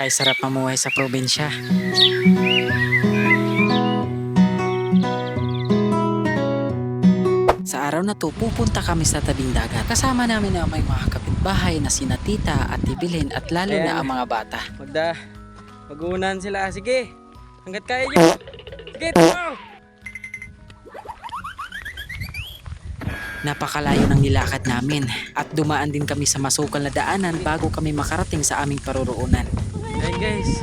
Ay sarap mamuhay sa probinsya. Sa araw na to, pupunta kami sa tabing dagat. Kasama namin ang may mga kapitbahay na sina Tita at Ibilin at lalo na ang mga bata. Mag-uunan sila. Sige, hanggat kaya nyo. Sige, tumaw! Napakalayo ng nilakad namin at dumaan din kami sa masukal na daanan bago kami makarating sa aming paruroonan. Hey guys,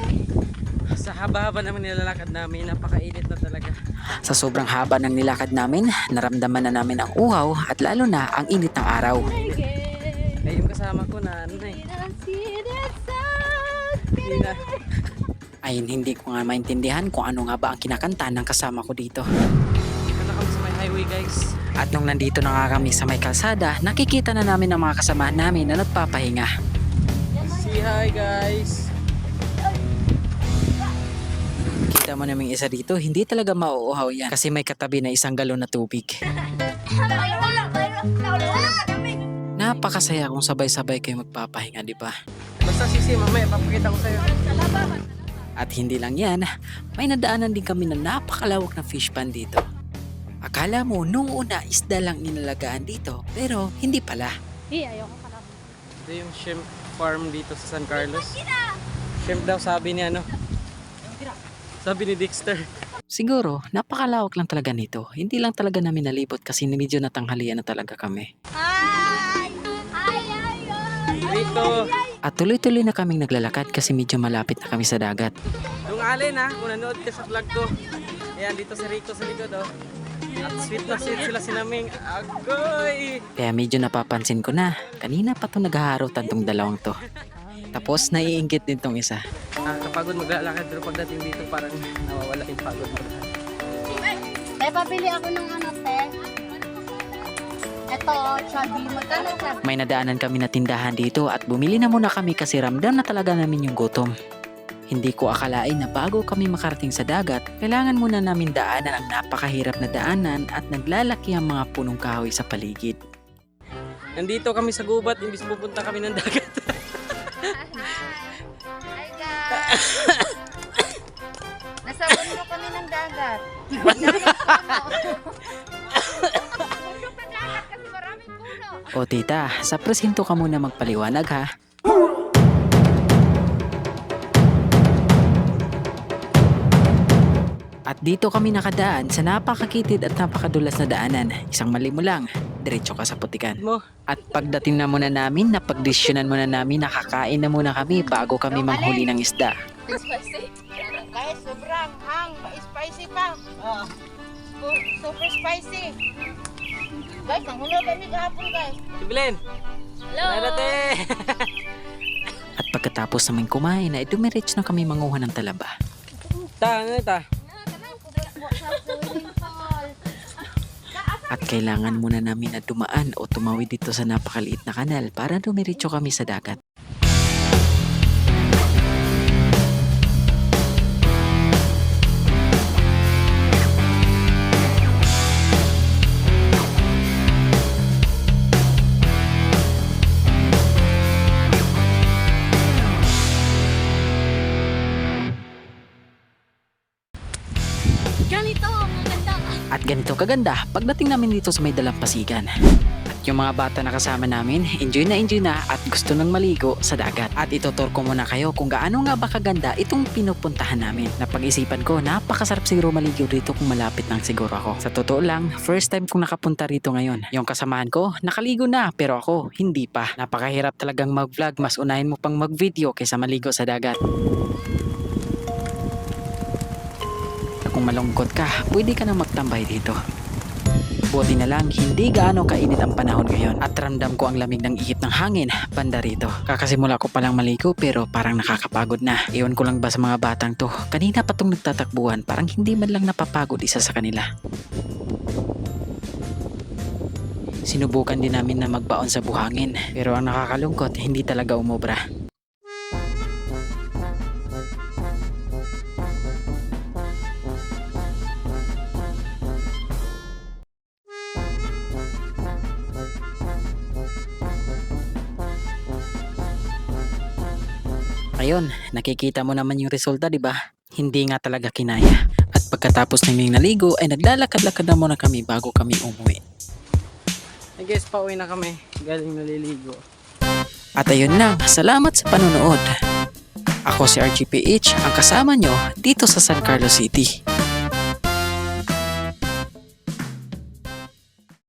sa haba-haba naman nilalakad namin, napakainit na talaga. Sa sobrang haba ng nilakad namin, naramdaman na namin ang uhaw at lalo na ang init ng araw. Ay, yung kasama ko na ano na eh. Hindi na. Ay hindi ko nga maintindihan kung ano nga ba ang kinakanta ng kasama ko dito. Dito na kami sa may highway guys. At nung nandito na nga kami sa may kalsada, nakikita na namin ang mga kasamahan namin na nagpapahinga. Say hi guys. Kita mo naming isa dito, hindi talaga mauuhaw yan kasi may katabi na isang galon na tubig. Napakasaya kung sabay-sabay kayo magpapahinga, di ba? Basta sisi, mamaya papakita ko sa'yo. At hindi lang yan, may nadaanan din kami na napakalawak na fish pond dito. Akala mo nung una isda lang inalagaan dito, pero hindi pala. Ayoko ka lang. Ito yung shrimp farm dito sa San Carlos. Shrimp daw sabi ni ano. Sabi ni Dexter. Siguro, napakalawak lang talaga nito. Hindi lang talaga namin nalibot kasi medyo natanghalian na talaga kami. Rico. At tuloy-tuloy na kaming naglalakad kasi medyo malapit na kami sa dagat. Yung alin ha, kung nanood ka sa vlog ko. Ayan, dito si Rico sa likod oh. At sweet na sweet sila sinaming. Agoy! Kaya medyo napapansin ko na, kanina pa to naghaharutan tong dalawang to. Tapos naiinggit din tong isa. Nakakapagod maglalakad pero pagdating dito parang nawawala yung pagod mo. Papili ako ng ano, te. Ito, chubby. Magkano chubby? May nadaanan kami na tindahan dito at bumili na muna kami kasi ramdam na talaga namin yung gutom. Hindi ko akalain na bago kami makarating sa dagat, kailangan muna namin daanan ang napakahirap na daanan at naglalaki ang mga punong kahoy sa paligid. Nandito kami sa gubat, imbis pupunta kami ng dagat. Hi guys! Nasa bundok kami ng dagat. O tita, sa presinto ka muna magpaliwanag ha. At dito kami nakadaan sa napakakitid at napakadulas na daanan. Isang mali mo lang, diretso ka sa putikan. At pagdating na muna namin, napagdesisyonan muna namin, nakakain na muna kami bago kami manghuli ng isda. Spicy? Guys, sobrang hang. Spicy pa. Super spicy. Guys, nanghulog kami kahapon, guys. Sibilin! Hello! At pagkatapos namin kumain ay dumiretso na kami manguha ng talaba. Ano ita? At kailangan muna namin na dumaan o tumawid dito sa napakaliit na kanal para dumiretso kami sa dagat. Ganito, maganda. At ganito kaganda pagdating namin dito sa may dalampasigan. At yung mga bata na kasama namin, enjoy na at gusto nang maligo sa dagat. At itutur ko muna kayo kung gaano nga ba kaganda itong pinupuntahan namin. Napag-isipan ko, napakasarap siguro maligo dito kung malapit lang siguro ako. Sa totoo lang, first time kong nakapunta rito ngayon. Yung kasamahan ko, nakaligo na pero ako, hindi pa. Napakahirap talagang mag-vlog, mas unahin mo pang mag-video kaysa maligo sa dagat. Kung malungkot ka, pwede ka nang magtambay dito. Buti na lang, hindi gaano kainit ang panahon ngayon at ramdam ko ang lamig ng ihip ng hangin banda rito. Kakasimula ko palang maligo pero parang nakakapagod na. Iwan ko lang ba sa mga batang to, kanina pa tong nagtatakbuhan, parang hindi man lang napapagod isa sa kanila. Sinubukan din namin na magbaon sa buhangin pero ang nakakalungkot, hindi talaga umobra. ayun, nakikita mo naman yung resulta, di ba? Hindi nga talaga kinaya. At pagkatapos naming naligo ay naglalakad-lakad na muna kami bago kami umuwi. Hey guys, pauwi na kami. Galing naliligo. At ayun na, salamat sa panonood. Ako si RGPH, ang kasama nyo dito sa San Carlos City.